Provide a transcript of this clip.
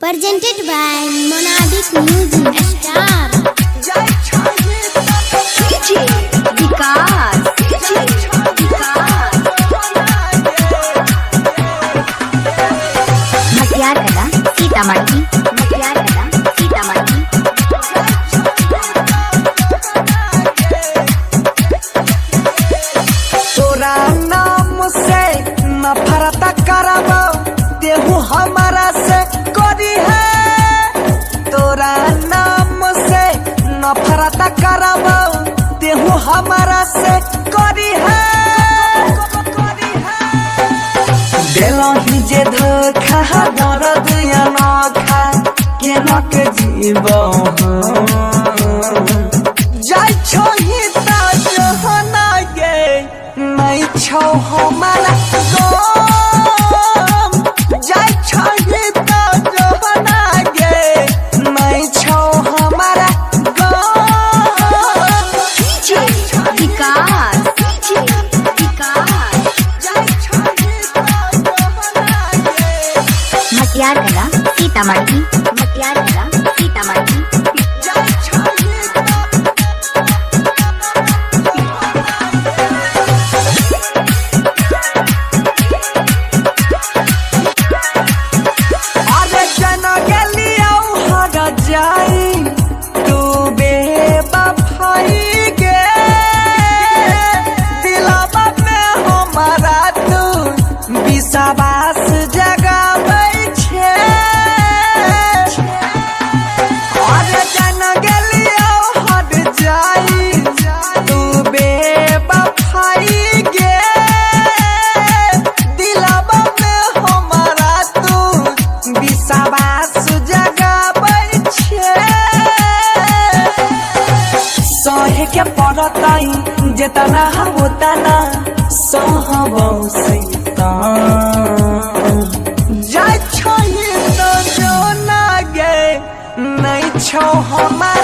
Presented by Monadic Music Star. DJ Vikas. मटियार कला सीतामढ़ी। मटियार कला सीतामढ़ी। तोरा नाम से नफरत करब तेहू हमारा से करी है। तोरा नाम से नफरत करब तेहू हमारा से करी है। दिलही जे धोखा दर्द अनोखा केना के जीव जाय छोही ता जहना गे नहीं छौ हमारा गम। जाय छोही ता जहना गे नहीं छौ हमारा गम। DJ विकास। DJ विकास। जाय छोही ता जहना गे मटियार कला सीतामढ़ी। मटियार कला सीतामढ़ी। जाय छोही ता अरे जन गेलियो हर जाई तू बेवफाई गे। दिलवा में हमारा तू विश्वास जगाबै छे। अरे जन गेलियो हर जाई तू बेवफाई गे। दिलवा में हमारा तू विश्वास जगाबै छे। सहे के पड़तई जेतना होतना सहबौ सैतान। जाय छोही तो जो ना गे नहीं छौ हमारा